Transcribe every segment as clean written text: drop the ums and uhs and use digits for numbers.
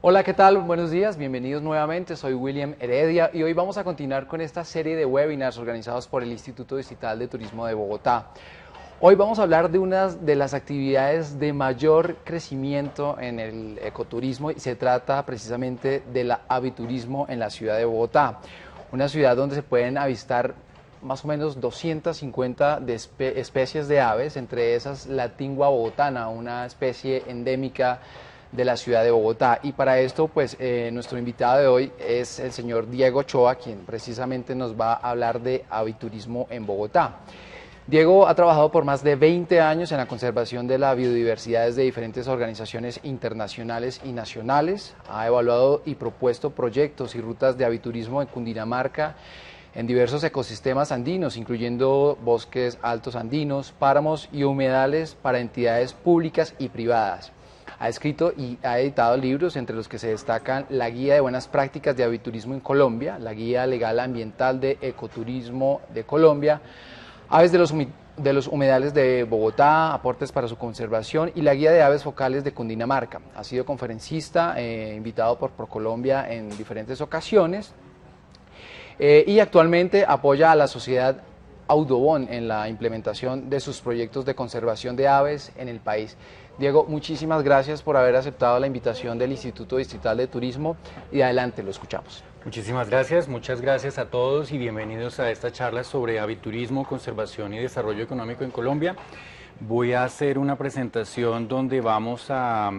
Hola, ¿qué tal? Buenos días, bienvenidos nuevamente. Soy William Heredia y hoy vamos a continuar con esta serie de webinars organizados por el Instituto Distrital de Turismo de Bogotá. Hoy vamos a hablar de una de las actividades de mayor crecimiento en el ecoturismo y se trata precisamente del aviturismo en la ciudad de Bogotá, una ciudad donde se pueden avistar más o menos 250 especies de aves, entre esas la tingua bogotana, una especie endémica de la ciudad de Bogotá. Y para esto, pues nuestro invitado de hoy es el señor Diego Ochoa, quien precisamente nos va a hablar de aviturismo en Bogotá. Diego ha trabajado por más de 20 años en la conservación de la biodiversidad desde diferentes organizaciones internacionales y nacionales. Ha evaluado y propuesto proyectos y rutas de aviturismo en Cundinamarca, en diversos ecosistemas andinos, incluyendo bosques altos andinos, páramos y humedales para entidades públicas y privadas. Ha escrito y ha editado libros, entre los que se destacan la Guía de Buenas Prácticas de Aviturismo en Colombia, la Guía Legal Ambiental de Ecoturismo de Colombia, Aves de los humedales de Bogotá, aportes para su conservación y la Guía de Aves Focales de Cundinamarca. Ha sido conferencista, invitado por ProColombia en diferentes ocasiones y actualmente apoya a la sociedad Audubon en la implementación de sus proyectos de conservación de aves en el país. Diego, muchísimas gracias por haber aceptado la invitación del Instituto Distrital de Turismo y adelante, lo escuchamos. Muchísimas gracias, muchas gracias a todos y bienvenidos a esta charla sobre aviturismo, conservación y desarrollo económico en Colombia. Voy a hacer una presentación donde vamos a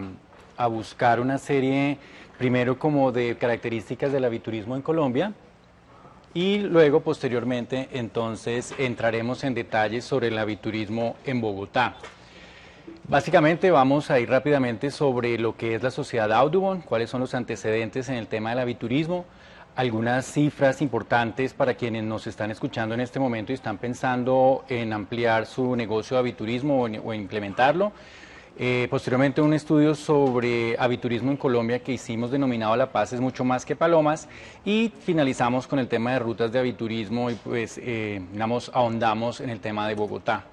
buscar una serie, primero como de características del aviturismo en Colombia, y luego posteriormente entonces entraremos en detalles sobre el aviturismo en Bogotá. Básicamente vamos a ir rápidamente sobre lo que es la sociedad Audubon, cuáles son los antecedentes en el tema del aviturismo, algunas cifras importantes para quienes nos están escuchando en este momento y están pensando en ampliar su negocio de aviturismo o implementarlo. Posteriormente un estudio sobre aviturismo en Colombia que hicimos denominado La Paz es mucho más que palomas, y finalizamos con el tema de rutas de aviturismo y pues digamos ahondamos en el tema de Bogotá.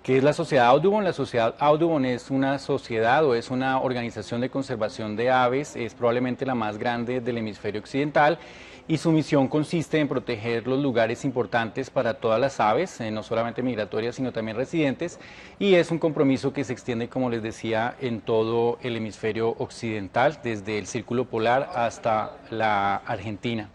¿Qué es la sociedad Audubon? La sociedad Audubon es una sociedad o es una organización de conservación de aves, es probablemente la más grande del hemisferio occidental, y su misión consiste en proteger los lugares importantes para todas las aves, no solamente migratorias sino también residentes, y es un compromiso que se extiende, como les decía, en todo el hemisferio occidental, desde el Círculo Polar hasta la Argentina.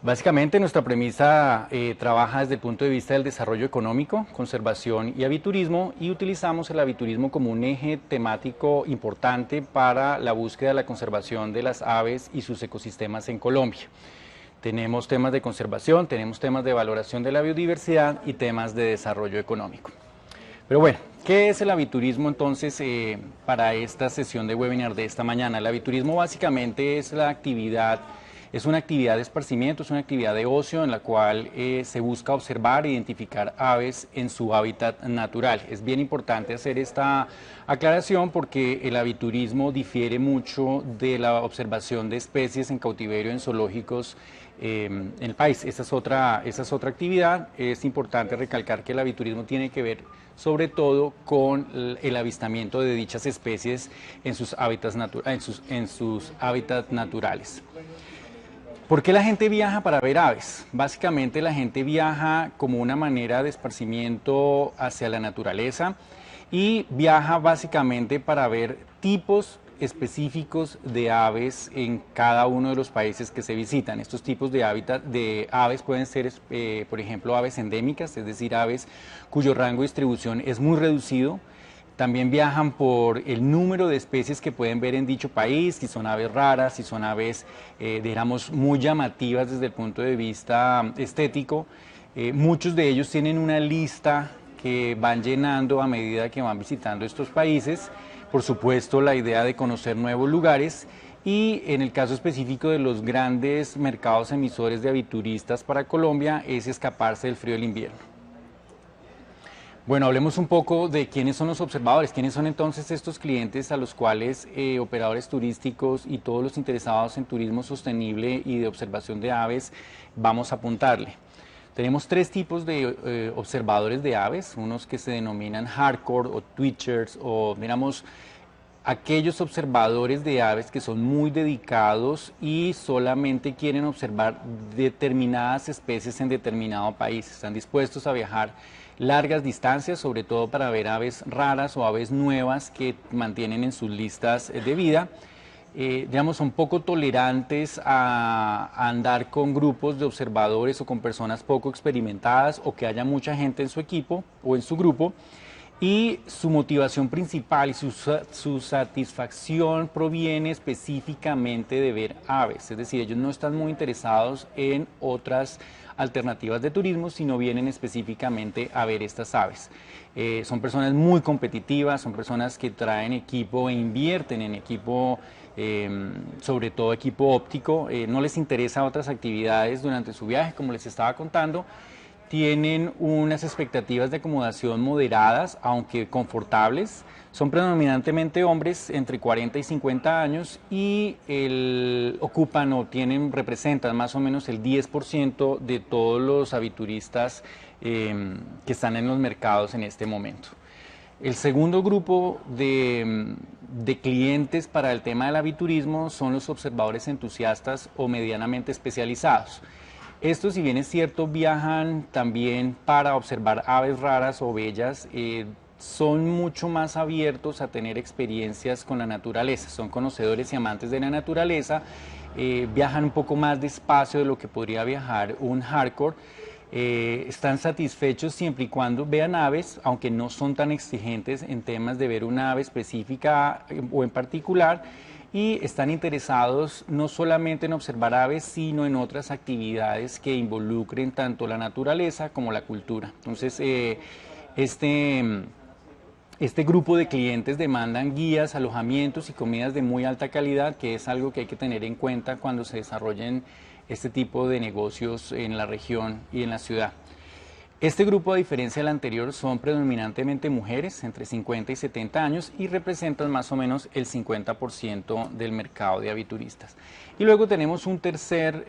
Básicamente nuestra premisa trabaja desde el punto de vista del desarrollo económico, conservación y aviturismo, y utilizamos el aviturismo como un eje temático importante para la búsqueda de la conservación de las aves y sus ecosistemas en Colombia. Tenemos temas de conservación, tenemos temas de valoración de la biodiversidad y temas de desarrollo económico. Pero bueno, ¿qué es el aviturismo entonces para esta sesión de webinar de esta mañana? El aviturismo básicamente es la actividad. Es una actividad de esparcimiento, es una actividad de ocio en la cual se busca observar e identificar aves en su hábitat natural. Es bien importante hacer esta aclaración porque el aviturismo difiere mucho de la observación de especies en cautiverio en zoológicos en el país. Esa es otra actividad. Es importante recalcar que el aviturismo tiene que ver sobre todo con el avistamiento de dichas especies en sus hábitats naturales. ¿Por qué la gente viaja para ver aves? Básicamente la gente viaja como una manera de esparcimiento hacia la naturaleza y viaja básicamente para ver tipos específicos de aves en cada uno de los países que se visitan. Estos tipos de hábitat de aves pueden ser, por ejemplo, aves endémicas, es decir, aves cuyo rango de distribución es muy reducido. También viajan por el número de especies que pueden ver en dicho país, si son aves raras, si son aves, digamos, muy llamativas desde el punto de vista estético. Muchos de ellos tienen una lista que van llenando a medida que van visitando estos países. Por supuesto, la idea de conocer nuevos lugares, y en el caso específico de los grandes mercados emisores de avituristas para Colombia es escaparse del frío del invierno. Bueno, hablemos un poco de quiénes son los observadores, quiénes son entonces estos clientes a los cuales operadores turísticos y todos los interesados en turismo sostenible y de observación de aves vamos a apuntarle. Tenemos tres tipos de observadores de aves, unos que se denominan hardcore o twitchers o, digamos, aquellos observadores de aves que son muy dedicados y solamente quieren observar determinadas especies en determinado país. Están dispuestos a viajar largas distancias, sobre todo para ver aves raras o aves nuevas que mantienen en sus listas de vida. Digamos, son poco tolerantes a andar con grupos de observadores o con personas poco experimentadas o que haya mucha gente en su equipo o en su grupo. Y su motivación principal y su satisfacción proviene específicamente de ver aves, es decir, ellos no están muy interesados en otras alternativas de turismo, sino vienen específicamente a ver estas aves. Son personas muy competitivas, son personas que traen equipo e invierten en equipo, sobre todo equipo óptico, no les interesa otras actividades durante su viaje, como les estaba contando. Tienen unas expectativas de acomodación moderadas, aunque confortables. Son predominantemente hombres entre 40 y 50 años y ocupan o representan más o menos el 10% de todos los avituristas que están en los mercados en este momento. El segundo grupo de clientes para el tema del aviturismo son los observadores entusiastas o medianamente especializados. Estos, si bien es cierto, viajan también para observar aves raras o bellas, son mucho más abiertos a tener experiencias con la naturaleza, son conocedores y amantes de la naturaleza, viajan un poco más despacio de lo que podría viajar un hardcore, están satisfechos siempre y cuando vean aves, aunque no son tan exigentes en temas de ver una ave específica o en particular, y están interesados no solamente en observar aves, sino en otras actividades que involucren tanto la naturaleza como la cultura. Entonces, este grupo de clientes demandan guías, alojamientos y comidas de muy alta calidad, que es algo que hay que tener en cuenta cuando se desarrollen este tipo de negocios en la región y en la ciudad. Este grupo, a diferencia del anterior, son predominantemente mujeres entre 50 y 70 años y representan más o menos el 50% del mercado de avituristas. Y luego tenemos un tercer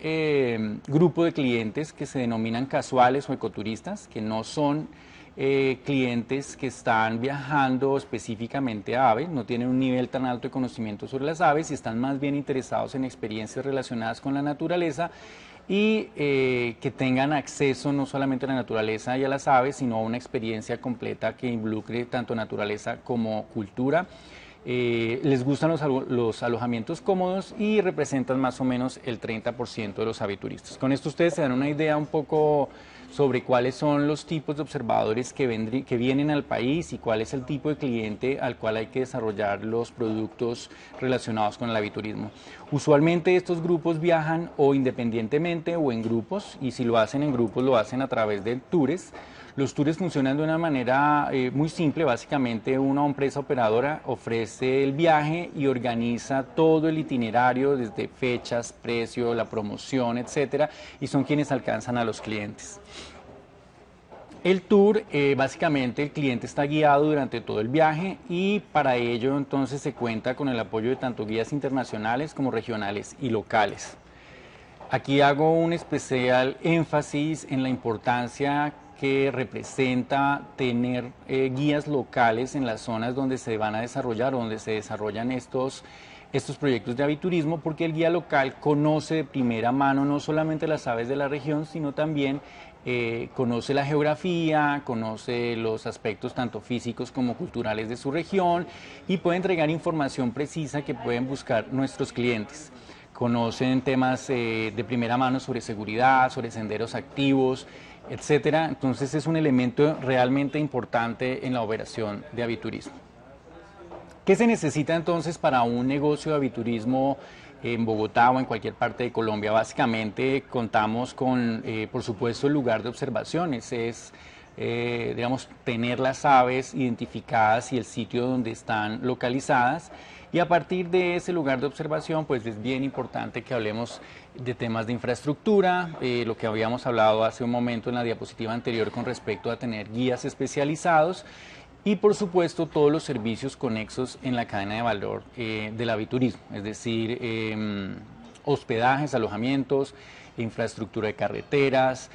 grupo de clientes que se denominan casuales o ecoturistas, que no son clientes que están viajando específicamente a aves, no tienen un nivel tan alto de conocimiento sobre las aves y están más bien interesados en experiencias relacionadas con la naturaleza y que tengan acceso no solamente a la naturaleza y a las aves, sino a una experiencia completa que involucre tanto naturaleza como cultura. Les gustan los alojamientos cómodos y representan más o menos el 30% de los avituristas. Con esto ustedes se dan una idea un poco sobre cuáles son los tipos de observadores que vienen al país y cuál es el tipo de cliente al cual hay que desarrollar los productos relacionados con el aviturismo. Usualmente estos grupos viajan o independientemente o en grupos, y si lo hacen en grupos lo hacen a través de tours. Los tours funcionan de una manera muy simple. Básicamente una empresa operadora ofrece el viaje y organiza todo el itinerario desde fechas, precio, la promoción, etcétera, y son quienes alcanzan a los clientes. El tour, básicamente el cliente está guiado durante todo el viaje y para ello entonces se cuenta con el apoyo de tanto guías internacionales como regionales y locales. Aquí hago un especial énfasis en la importancia que representa tener guías locales en las zonas donde se van a desarrollar o donde se desarrollan estos proyectos de aviturismo, porque el guía local conoce de primera mano no solamente las aves de la región, sino también conoce la geografía, conoce los aspectos tanto físicos como culturales de su región y puede entregar información precisa que pueden buscar nuestros clientes. Conocen temas de primera mano sobre seguridad, sobre senderos activos, etcétera. Entonces es un elemento realmente importante en la operación de aviturismo. ¿Qué se necesita entonces para un negocio de aviturismo en Bogotá o en cualquier parte de Colombia? Básicamente contamos con, por supuesto, el lugar de observaciones, es digamos, tener las aves identificadas y el sitio donde están localizadas. Y a partir de ese lugar de observación, pues es bien importante que hablemos de temas de infraestructura, lo que habíamos hablado hace un momento en la diapositiva anterior con respecto a tener guías especializados y por supuesto todos los servicios conexos en la cadena de valor del aviturismo, es decir, hospedajes, alojamientos, infraestructura de carreteras,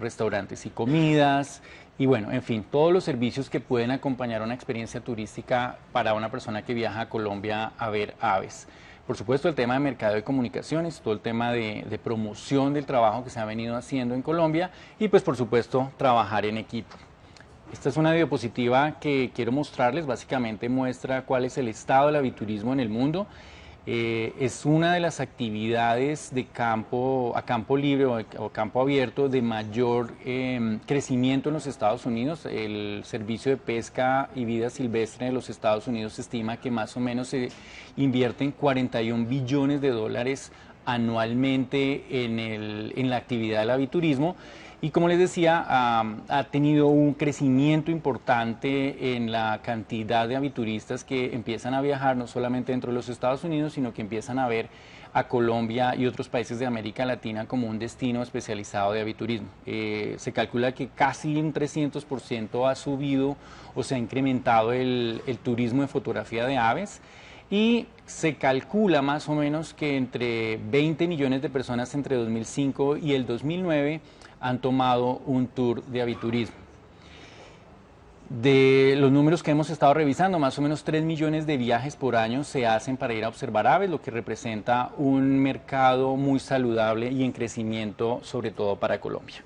restaurantes y comidas, y bueno, en fin, todos los servicios que pueden acompañar una experiencia turística para una persona que viaja a Colombia a ver aves. Por supuesto, el tema de mercado de comunicaciones, todo el tema de promoción del trabajo que se ha venido haciendo en Colombia y pues por supuesto trabajar en equipo. Esta es una diapositiva que quiero mostrarles, básicamente muestra cuál es el estado del aviturismo en el mundo. Es una de las actividades de campo, a campo libre o campo abierto de mayor crecimiento en los Estados Unidos. El Servicio de Pesca y Vida Silvestre de los Estados Unidos estima que más o menos se invierten 41 billones de dólares anualmente en la actividad del aviturismo. Y como les decía, ha tenido un crecimiento importante en la cantidad de avituristas que empiezan a viajar, no solamente dentro de los Estados Unidos, sino que empiezan a ver a Colombia y otros países de América Latina como un destino especializado de aviturismo. Se calcula que casi un 300% ha subido o se ha incrementado el turismo de fotografía de aves. Y se calcula más o menos que entre 20 millones de personas entre 2005 y el 2009 han tomado un tour de aviturismo. De los números que hemos estado revisando, más o menos 3 millones de viajes por año se hacen para ir a observar aves, lo que representa un mercado muy saludable y en crecimiento, sobre todo para Colombia.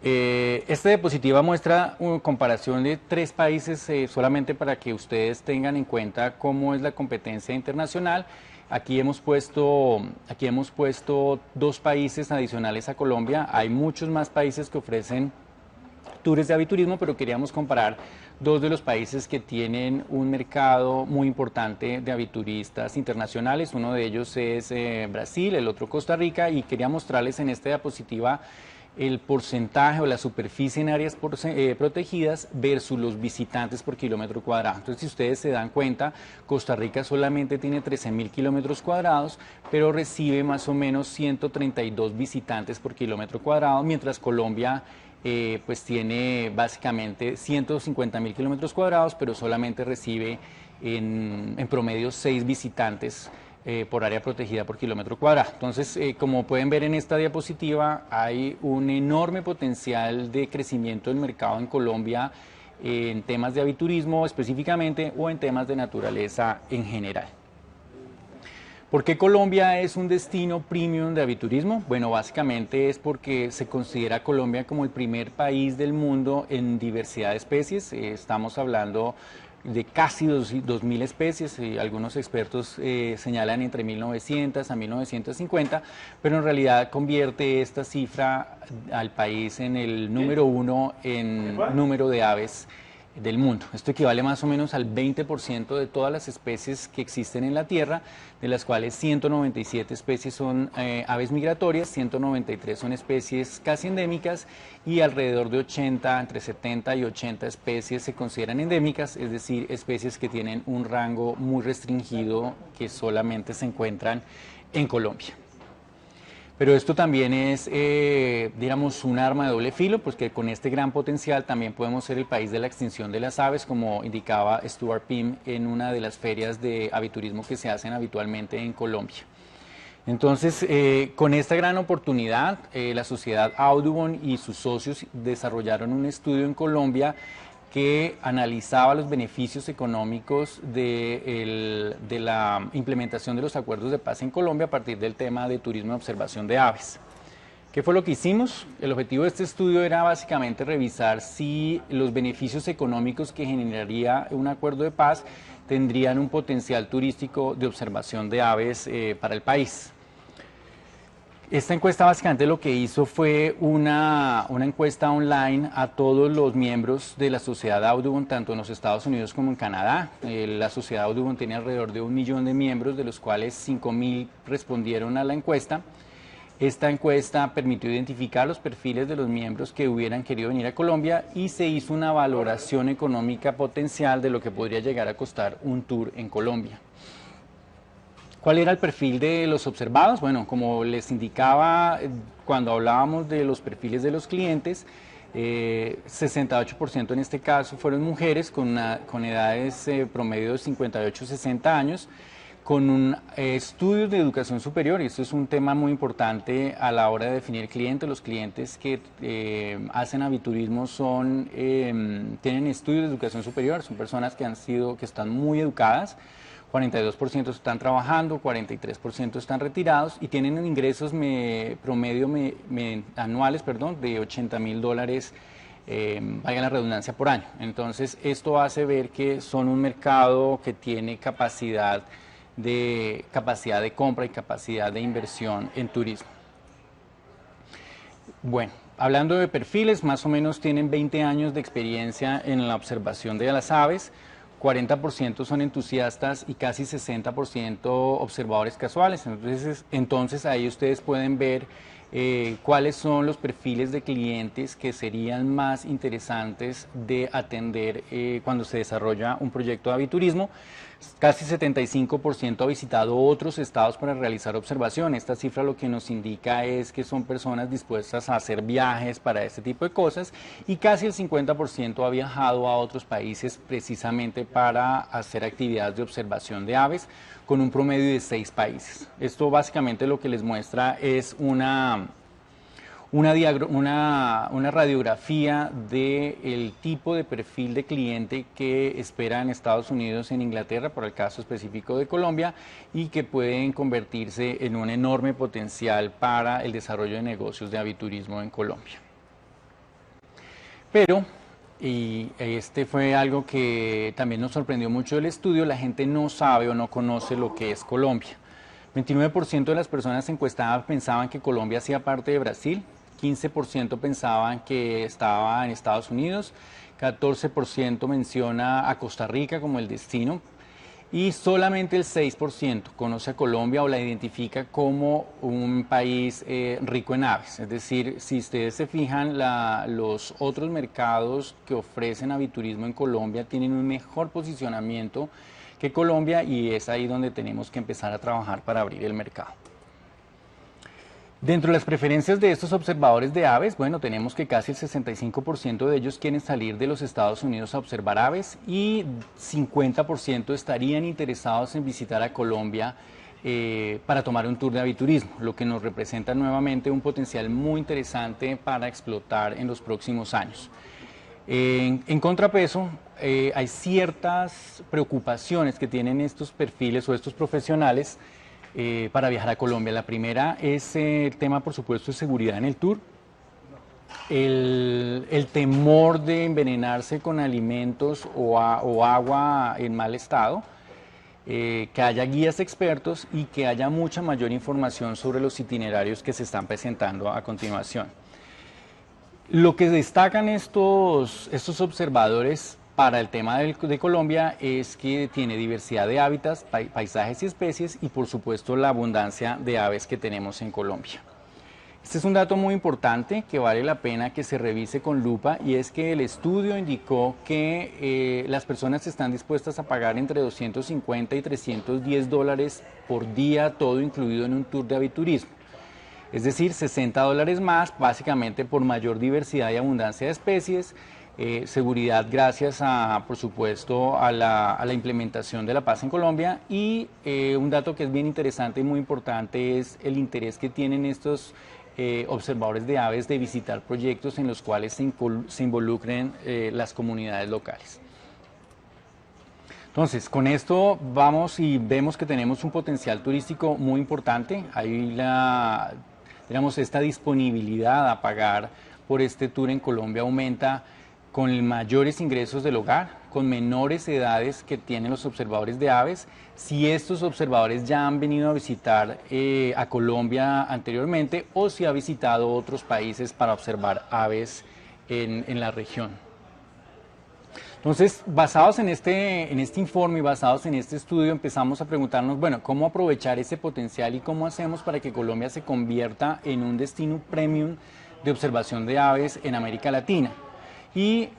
Esta diapositiva muestra una comparación de 3 países solamente para que ustedes tengan en cuenta cómo es la competencia internacional. Aquí hemos puesto 2 países adicionales a Colombia. Hay muchos más países que ofrecen tours de aviturismo, pero queríamos comparar 2 de los países que tienen un mercado muy importante de avituristas internacionales. Uno de ellos es Brasil, el otro Costa Rica, y quería mostrarles en esta diapositiva el porcentaje o la superficie en áreas protegidas versus los visitantes por kilómetro cuadrado. Entonces, si ustedes se dan cuenta, Costa Rica solamente tiene 13.000 kilómetros cuadrados, pero recibe más o menos 132 visitantes por kilómetro cuadrado, mientras Colombia pues tiene básicamente 150.000 kilómetros cuadrados, pero solamente recibe en promedio 6 visitantes por área protegida por kilómetro cuadrado. Entonces, como pueden ver en esta diapositiva, hay un enorme potencial de crecimiento del mercado en Colombia en temas de aviturismo específicamente o en temas de naturaleza en general. ¿Por qué Colombia es un destino premium de aviturismo? Bueno, básicamente es porque se considera Colombia como el primer país del mundo en diversidad de especies. Estamos hablando de casi 2.000 especies, y algunos expertos señalan entre 1.900 a 1.950, pero en realidad convierte esta cifra al país en el número 1 en número de aves del mundo. Esto equivale más o menos al 20% de todas las especies que existen en la Tierra, de las cuales 197 especies son aves migratorias, 193 son especies casi endémicas y alrededor de 80, entre 70 y 80 especies se consideran endémicas, es decir, especies que tienen un rango muy restringido que solamente se encuentran en Colombia. Pero esto también es, digamos, un arma de doble filo, pues que con este gran potencial también podemos ser el país de la extinción de las aves, como indicaba Stuart Pym en una de las ferias de aviturismo que se hacen habitualmente en Colombia. Entonces, con esta gran oportunidad, la sociedad Audubon y sus socios desarrollaron un estudio en Colombia que analizaba los beneficios económicos de la implementación de los acuerdos de paz en Colombia a partir del tema de turismo y observación de aves. ¿Qué fue lo que hicimos? El objetivo de este estudio era básicamente revisar si los beneficios económicos que generaría un acuerdo de paz tendrían un potencial turístico de observación de aves para el país. Esta encuesta básicamente lo que hizo fue una encuesta online a todos los miembros de la sociedad Audubon, tanto en los Estados Unidos como en Canadá. La sociedad Audubon tiene alrededor de 1 millón de miembros, de los cuales 5.000 respondieron a la encuesta. Esta encuesta permitió identificar los perfiles de los miembros que hubieran querido venir a Colombia y se hizo una valoración económica potencial de lo que podría llegar a costar un tour en Colombia. ¿Cuál era el perfil de los observados? Bueno, como les indicaba cuando hablábamos de los perfiles de los clientes, 68% en este caso fueron mujeres con edades promedio de 58 a 60 años. con un estudios de educación superior, y esto es un tema muy importante a la hora de definir clientes. Los clientes que hacen aviturismo tienen estudios de educación superior, son personas que están muy educadas. 42% están trabajando, 43% están retirados y tienen ingresos anuales de $80.000, vaya la redundancia, por año. Entonces, esto hace ver que son un mercado que tiene capacidad de compra y capacidad de inversión en turismo. Bueno, hablando de perfiles, más o menos tienen 20 años de experiencia en la observación de las aves. 40% son entusiastas y casi 60% observadores casuales. Entonces ahí ustedes pueden ver cuáles son los perfiles de clientes que serían más interesantes de atender cuando se desarrolla un proyecto de aviturismo. Casi 75% ha visitado otros estados para realizar observación. Esta cifra lo que nos indica es que son personas dispuestas a hacer viajes para este tipo de cosas, y casi el 50% ha viajado a otros países precisamente para hacer actividades de observación de aves, con un promedio de 6 países. Esto básicamente lo que les muestra es una radiografía del tipo de perfil de cliente que espera en Estados Unidos, en Inglaterra, por el caso específico de Colombia, y que pueden convertirse en un enorme potencial para el desarrollo de negocios de aviturismo en Colombia. Pero, y este fue algo que también nos sorprendió mucho del estudio, la gente no sabe o no conoce lo que es Colombia. 29% de las personas encuestadas pensaban que Colombia hacía parte de Brasil, 15% pensaban que estaba en Estados Unidos, 14% menciona a Costa Rica como el destino, y solamente el 6% conoce a Colombia o la identifica como un país rico en aves. Es decir, si ustedes se fijan, los otros mercados que ofrecen aviturismo en Colombia tienen un mejor posicionamiento que Colombia, y es ahí donde tenemos que empezar a trabajar para abrir el mercado. Dentro de las preferencias de estos observadores de aves, bueno, tenemos que casi el 65% de ellos quieren salir de los Estados Unidos a observar aves, y 50% estarían interesados en visitar a Colombia para tomar un tour de aviturismo, lo que nos representa nuevamente un potencial muy interesante para explotar en los próximos años. En contrapeso, hay ciertas preocupaciones que tienen estos perfiles o estos profesionales para viajar a Colombia. La primera es el tema, por supuesto, de seguridad en el tour, el temor de envenenarse con alimentos o agua en mal estado, que haya guías expertos y que haya mucha mayor información sobre los itinerarios que se están presentando a continuación. Lo que destacan estos observadores para el tema de Colombia es que tiene diversidad de hábitats, paisajes y especies, y por supuesto la abundancia de aves que tenemos en Colombia. Este es un dato muy importante que vale la pena que se revise con lupa, y es que el estudio indicó que las personas están dispuestas a pagar entre $250 y $310 por día, todo incluido en un tour de aviturismo. Es decir, $60 más, básicamente por mayor diversidad y abundancia de especies, seguridad gracias por supuesto, a la implementación de la paz en Colombia, y un dato que es bien interesante y muy importante es el interés que tienen estos observadores de aves de visitar proyectos en los cuales se involucren las comunidades locales. Entonces, con esto vamos y vemos que tenemos un potencial turístico muy importante. Hay esta disponibilidad a pagar por este tour en Colombia aumenta con mayores ingresos del hogar, con menores edades que tienen los observadores de aves. Si estos observadores ya han venido a visitar a Colombia anteriormente, o si ha visitado otros países para observar aves en la región. Entonces, basados en este informe y basados en este estudio, empezamos a preguntarnos, bueno, ¿cómo aprovechar ese potencial y cómo hacemos para que Colombia se convierta en un destino premium de observación de aves en América Latina? Y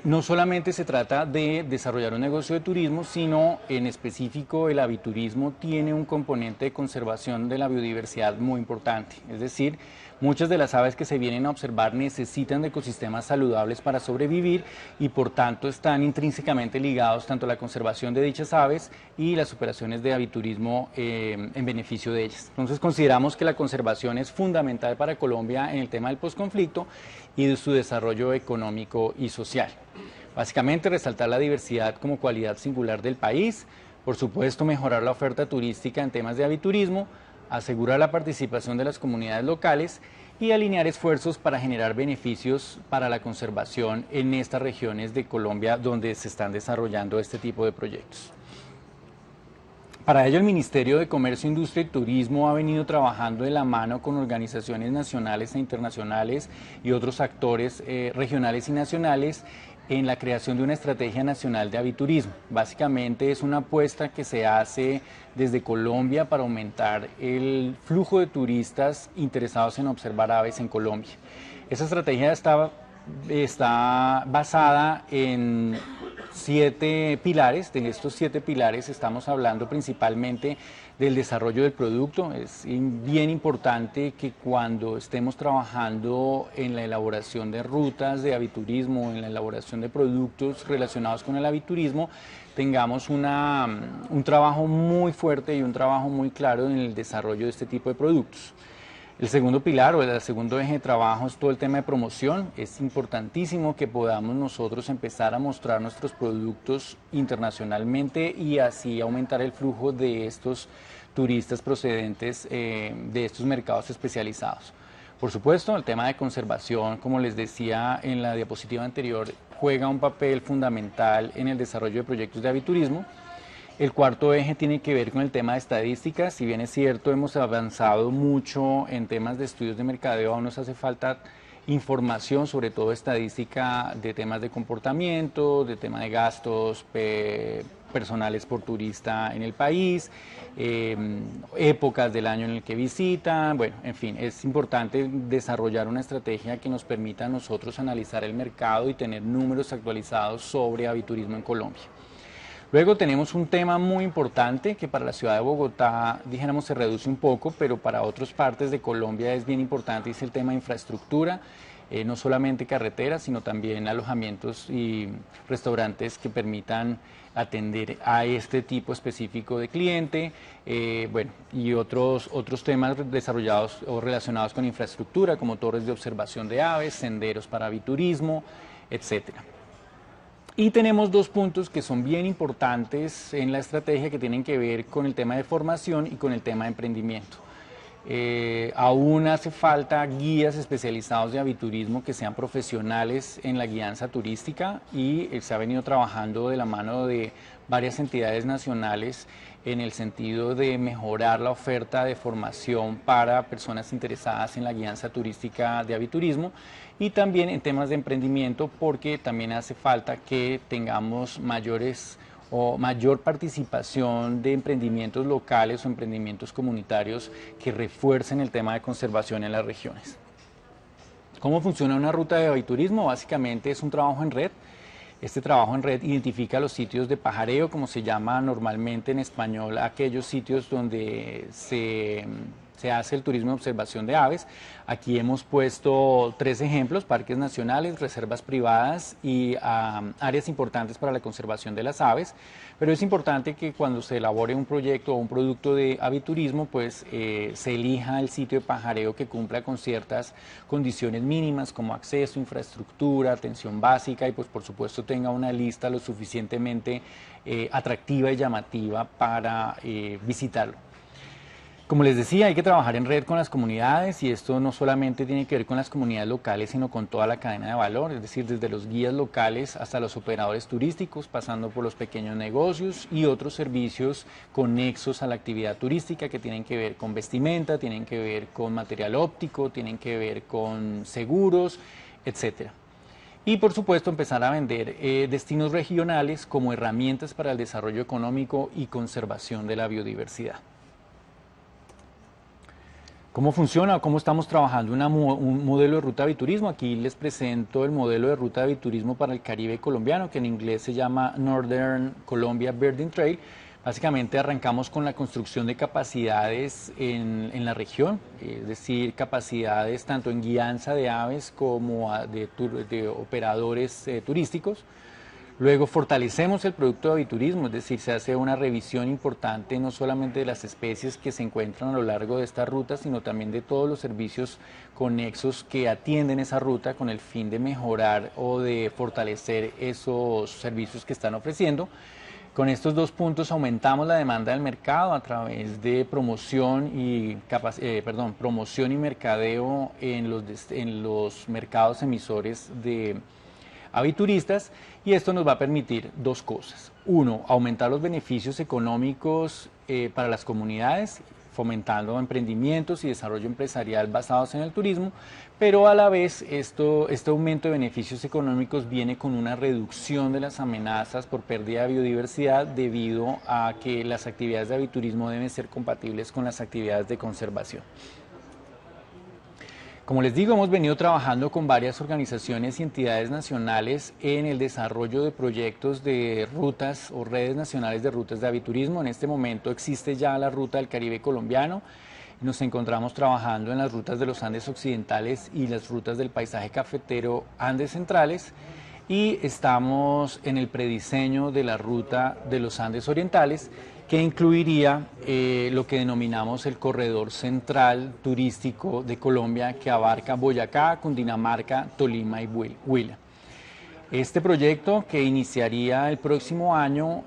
no solamente se trata de desarrollar un negocio de turismo, sino en específico el aviturismo tiene un componente de conservación de la biodiversidad muy importante. Es decir, Muchas de las aves que se vienen a observar necesitan de ecosistemas saludables para sobrevivir y por tanto están intrínsecamente ligados tanto a la conservación de dichas aves y las operaciones de aviturismo en beneficio de ellas. Entonces consideramos que la conservación es fundamental para Colombia en el tema del posconflicto y de su desarrollo económico y social. Básicamente resaltar la diversidad como cualidad singular del país, por supuesto mejorar la oferta turística en temas de aviturismo, asegurar la participación de las comunidades locales y alinear esfuerzos para generar beneficios para la conservación en estas regiones de Colombia donde se están desarrollando este tipo de proyectos. Para ello, el Ministerio de Comercio, Industria y Turismo ha venido trabajando de la mano con organizaciones nacionales e internacionales y otros actores regionales y nacionales en la creación de una estrategia nacional de aviturismo. Básicamente es una apuesta que se hace desde Colombia para aumentar el flujo de turistas interesados en observar aves en Colombia. Esa estrategia está basada en 7 pilares. De estos 7 pilares estamos hablando principalmente del desarrollo del producto. Es bien importante que cuando estemos trabajando en la elaboración de rutas de aviturismo, en la elaboración de productos relacionados con el aviturismo, tengamos un trabajo muy fuerte y un trabajo muy claro en el desarrollo de este tipo de productos. El segundo pilar o el segundo eje de trabajo es todo el tema de promoción. Es importantísimo que podamos nosotros empezar a mostrar nuestros productos internacionalmente y así aumentar el flujo de estos turistas procedentes de estos mercados especializados. Por supuesto, el tema de conservación, como les decía en la diapositiva anterior, juega un papel fundamental en el desarrollo de proyectos de aviturismo. El cuarto eje tiene que ver con el tema de estadísticas. Si bien es cierto, hemos avanzado mucho en temas de estudios de mercadeo, aún nos hace falta información, sobre todo estadística de temas de comportamiento, de tema de gastos personales por turista en el país, épocas del año en el que visitan. Bueno, en fin, es importante desarrollar una estrategia que nos permita a nosotros analizar el mercado y tener números actualizados sobre aviturismo en Colombia. Luego tenemos un tema muy importante que para la ciudad de Bogotá, dijéramos, se reduce un poco, pero para otras partes de Colombia es bien importante, es el tema de infraestructura, no solamente carreteras, sino también alojamientos y restaurantes que permitan atender a este tipo específico de cliente, bueno, y otros temas desarrollados o relacionados con infraestructura, como torres de observación de aves, senderos para aviturismo, etcétera. Y tenemos 2 puntos que son bien importantes en la estrategia que tienen que ver con el tema de formación y con el tema de emprendimiento. Aún hace falta guías especializados de aviturismo que sean profesionales en la guianza turística y se ha venido trabajando de la mano de varias entidades nacionales en el sentido de mejorar la oferta de formación para personas interesadas en la guianza turística de aviturismo y también en temas de emprendimiento, porque también hace falta que tengamos mayor participación de emprendimientos locales o emprendimientos comunitarios que refuercen el tema de conservación en las regiones. ¿Cómo funciona una ruta de aviturismo? Básicamente es un trabajo en red. Este trabajo en red identifica los sitios de pajareo, como se llama normalmente en español, aquellos sitios donde se hace el turismo de observación de aves. Aquí hemos puesto 3 ejemplos: parques nacionales, reservas privadas y áreas importantes para la conservación de las aves. Pero es importante que cuando se elabore un proyecto o un producto de aviturismo, pues se elija el sitio de pajareo que cumpla con ciertas condiciones mínimas como acceso, infraestructura, atención básica y pues por supuesto tenga una lista lo suficientemente atractiva y llamativa para visitarlo. Como les decía, hay que trabajar en red con las comunidades y esto no solamente tiene que ver con las comunidades locales, sino con toda la cadena de valor, es decir, desde los guías locales hasta los operadores turísticos, pasando por los pequeños negocios y otros servicios conexos a la actividad turística que tienen que ver con vestimenta, tienen que ver con material óptico, tienen que ver con seguros, etcétera. Y por supuesto empezar a vender destinos regionales como herramientas para el desarrollo económico y conservación de la biodiversidad. ¿Cómo funciona? ¿Cómo estamos trabajando un modelo de ruta de aviturismo? Aquí les presento el modelo de ruta de aviturismo para el Caribe colombiano, que en inglés se llama Northern Colombia Birding Trail, Básicamente arrancamos con la construcción de capacidades en la región, es decir, capacidades tanto en guianza de aves como de operadores turísticos. Luego fortalecemos el producto de aviturismo, es decir, se hace una revisión importante no solamente de las especies que se encuentran a lo largo de esta ruta, sino también de todos los servicios conexos que atienden esa ruta con el fin de mejorar o de fortalecer esos servicios que están ofreciendo. Con estos dos puntos aumentamos la demanda del mercado a través de promoción y mercadeo en los mercados emisores de avituristas, y esto nos va a permitir dos cosas. Uno, aumentar los beneficios económicos para las comunidades, fomentando emprendimientos y desarrollo empresarial basados en el turismo, pero a la vez este aumento de beneficios económicos viene con una reducción de las amenazas por pérdida de biodiversidad debido a que las actividades de aviturismo deben ser compatibles con las actividades de conservación. Como les digo, hemos venido trabajando con varias organizaciones y entidades nacionales en el desarrollo de proyectos de rutas o redes nacionales de rutas de aviturismo. En este momento existe ya la Ruta del Caribe colombiano. Nos encontramos trabajando en las rutas de los Andes occidentales y las rutas del paisaje cafetero Andes centrales, y estamos en el prediseño de la ruta de los Andes orientales, que incluiría lo que denominamos el corredor central turístico de Colombia, que abarca Boyacá, Cundinamarca, Tolima y Huila. Este proyecto, que iniciaría el próximo año,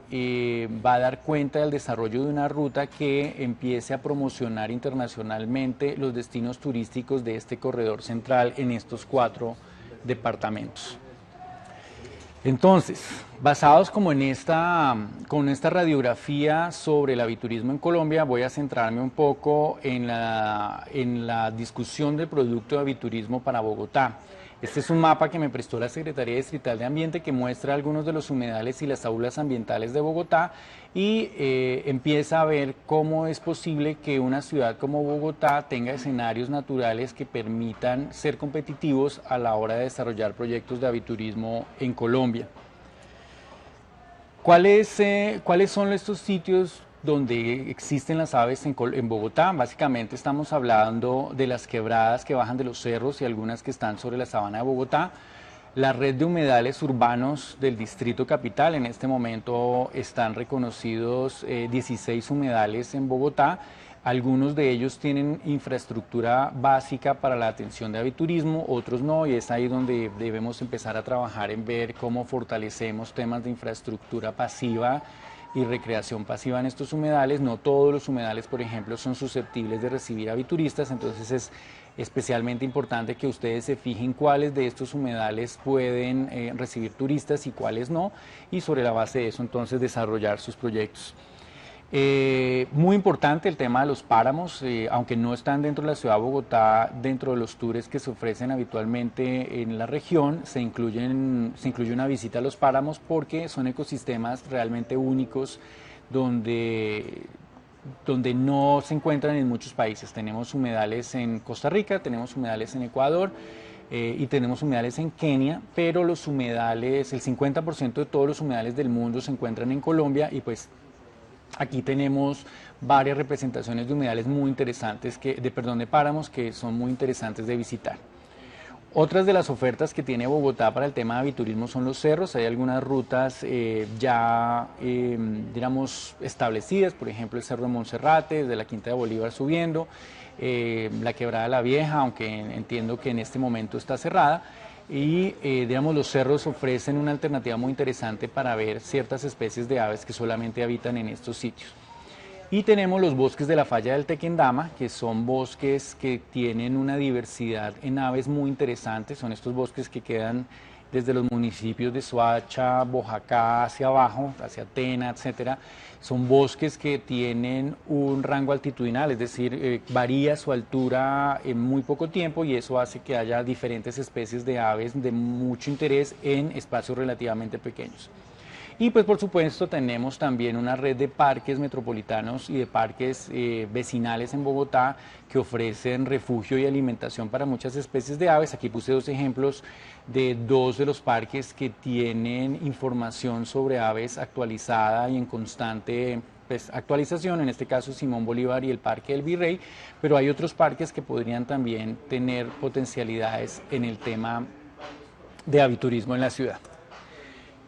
va a dar cuenta del desarrollo de una ruta que empiece a promocionar internacionalmente los destinos turísticos de este corredor central en estos 4 departamentos. Entonces, basados como con esta radiografía sobre el aviturismo en Colombia, voy a centrarme un poco en la discusión del producto de aviturismo para Bogotá. Este es un mapa que me prestó la Secretaría Distrital de Ambiente, que muestra algunos de los humedales y las aulas ambientales de Bogotá, y empieza a ver cómo es posible que una ciudad como Bogotá tenga escenarios naturales que permitan ser competitivos a la hora de desarrollar proyectos de aviturismo en Colombia. ¿Cuáles son estos sitios donde existen las aves en Bogotá? Básicamente estamos hablando de las quebradas que bajan de los cerros y algunas que están sobre la sabana de Bogotá. La red de humedales urbanos del Distrito Capital, en este momento están reconocidos 16 humedales en Bogotá. Algunos de ellos tienen infraestructura básica para la atención de aviturismo, otros no, y es ahí donde debemos empezar a trabajar en ver cómo fortalecemos temas de infraestructura pasiva y recreación pasiva en estos humedales. No todos los humedales, por ejemplo, son susceptibles de recibir avituristas, entonces es especialmente importante que ustedes se fijen cuáles de estos humedales pueden recibir turistas y cuáles no, y sobre la base de eso entonces desarrollar sus proyectos. Muy importante el tema de los páramos, aunque no están dentro de la ciudad de Bogotá, dentro de los tours que se ofrecen habitualmente en la región, se incluye una visita a los páramos, porque son ecosistemas realmente únicos donde no se encuentran en muchos países. Tenemos humedales en Costa Rica, tenemos humedales en Ecuador y tenemos humedales en Kenia, pero los humedales, el 50% de todos los humedales del mundo se encuentran en Colombia, y pues aquí tenemos varias representaciones de humedales muy interesantes, de páramos, que son muy interesantes de visitar. Otras de las ofertas que tiene Bogotá para el tema de aviturismo son los cerros. Hay algunas rutas digamos, establecidas, por ejemplo el Cerro de Monserrate, desde la Quinta de Bolívar subiendo, la Quebrada de la Vieja, aunque entiendo que en este momento está cerrada. Y digamos, los cerros ofrecen una alternativa muy interesante para ver ciertas especies de aves que solamente habitan en estos sitios. Y tenemos los bosques de la Falla del Tequendama, que son bosques que tienen una diversidad en aves muy interesante. Son estos bosques que quedan desde los municipios de Soacha, Boyacá hacia abajo, hacia Tena, etcétera. Son bosques que tienen un rango altitudinal, es decir, varía su altura en muy poco tiempo, y eso hace que haya diferentes especies de aves de mucho interés en espacios relativamente pequeños. Y pues por supuesto tenemos también una red de parques metropolitanos y de parques vecinales en Bogotá que ofrecen refugio y alimentación para muchas especies de aves. Aquí puse dos ejemplos de dos de los parques que tienen información sobre aves actualizada y en constante pues, actualización, en este caso Simón Bolívar y el Parque del Virrey, pero hay otros parques que podrían también tener potencialidades en el tema de aviturismo en la ciudad.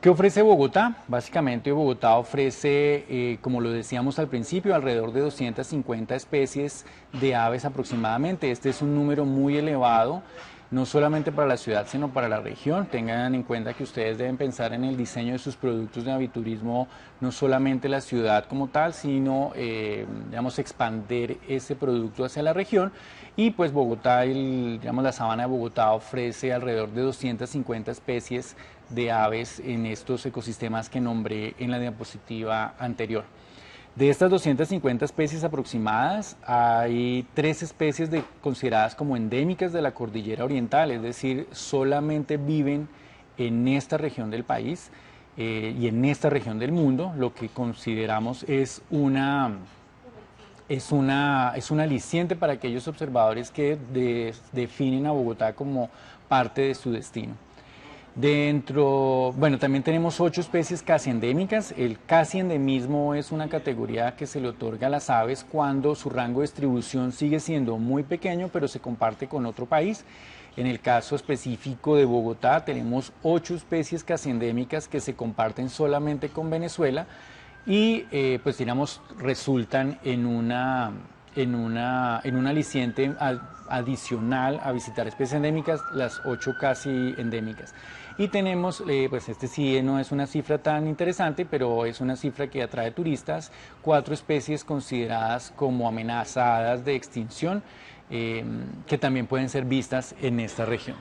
¿Qué ofrece Bogotá? Básicamente Bogotá ofrece, como lo decíamos al principio, alrededor de 250 especies de aves aproximadamente. Este es un número muy elevado, no solamente para la ciudad, sino para la región. Tengan en cuenta que ustedes deben pensar en el diseño de sus productos de aviturismo, no solamente la ciudad como tal, sino, digamos, expandir ese producto hacia la región. Y pues Bogotá, digamos, la sabana de Bogotá ofrece alrededor de 250 especies de aves en estos ecosistemas que nombré en la diapositiva anterior. De estas 250 especies aproximadas, hay 3 especies consideradas como endémicas de la cordillera oriental, es decir, solamente viven en esta región del país y en esta región del mundo, lo que consideramos es un aliciente para aquellos observadores que definen a Bogotá como parte de su destino. Bueno, también tenemos 8 especies casi endémicas. El casi endemismo es una categoría que se le otorga a las aves cuando su rango de distribución sigue siendo muy pequeño, pero se comparte con otro país. En el caso específico de Bogotá tenemos 8 especies casi endémicas que se comparten solamente con Venezuela y pues digamos resultan en un aliciente adicional a visitar especies endémicas, las 8 casi endémicas. Y tenemos, pues este sí no es una cifra tan interesante, pero es una cifra que atrae turistas, 4 especies consideradas como amenazadas de extinción, que también pueden ser vistas en esta región.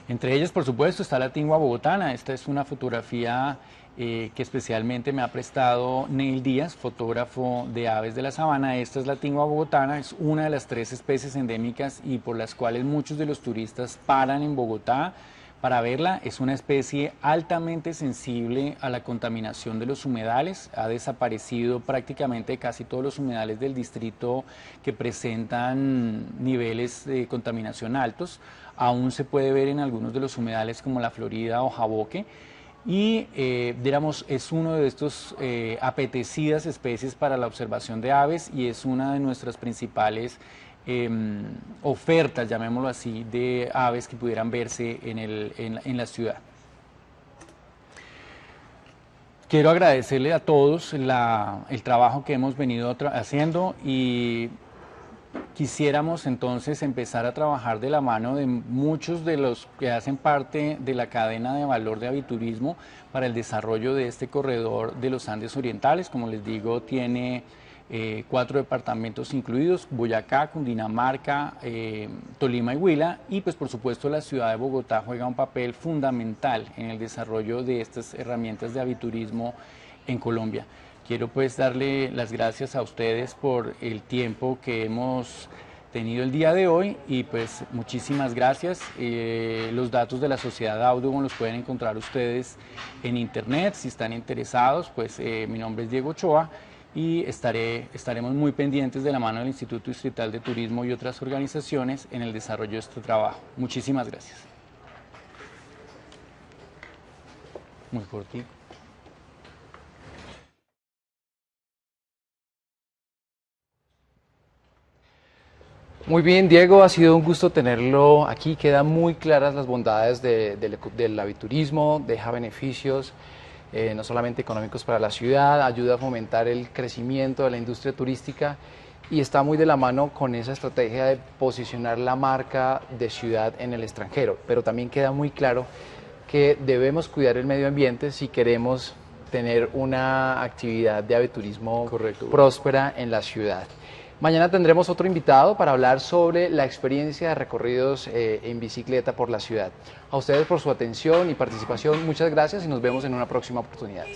Entre ellas, por supuesto, está la tingua bogotana. Esta es una fotografía que especialmente me ha prestado Neil Díaz, fotógrafo de aves de la sabana. Esta es la tingua bogotana, es una de las 3 especies endémicas y por las cuales muchos de los turistas paran en Bogotá para verla. Es una especie altamente sensible a la contaminación de los humedales. Ha desaparecido prácticamente casi todos los humedales del distrito que presentan niveles de contaminación altos. Aún se puede ver en algunos de los humedales como la Florida o Jaboque. Y digamos, es uno de estos apetecidas especies para la observación de aves y es una de nuestras principales ofertas, llamémoslo así, de aves que pudieran verse en la ciudad. Quiero agradecerle a todos el trabajo que hemos venido haciendo y quisiéramos entonces empezar a trabajar de la mano de muchos de los que hacen parte de la cadena de valor de aviturismo para el desarrollo de este corredor de los Andes Orientales. Como les digo, tiene 4 departamentos incluidos: Boyacá, Cundinamarca, Tolima y Huila, y pues por supuesto la ciudad de Bogotá juega un papel fundamental en el desarrollo de estas herramientas de aviturismo en Colombia. Quiero pues darle las gracias a ustedes por el tiempo que hemos tenido el día de hoy y pues muchísimas gracias. Los datos de la Sociedad Audubon los pueden encontrar ustedes en internet. Si están interesados, pues mi nombre es Diego Ochoa y estaremos muy pendientes de la mano del Instituto Distrital de Turismo y otras organizaciones en el desarrollo de este trabajo. Muchísimas gracias. Muy cortito. Muy bien, Diego, ha sido un gusto tenerlo aquí. Quedan muy claras las bondades del aviturismo, deja beneficios no solamente económicos para la ciudad, ayuda a fomentar el crecimiento de la industria turística y está muy de la mano con esa estrategia de posicionar la marca de ciudad en el extranjero. Pero también queda muy claro que debemos cuidar el medio ambiente si queremos tener una actividad de aviturismo próspera en la ciudad. Mañana tendremos otro invitado para hablar sobre la experiencia de recorridos en bicicleta por la ciudad. A ustedes por su atención y participación, muchas gracias y nos vemos en una próxima oportunidad.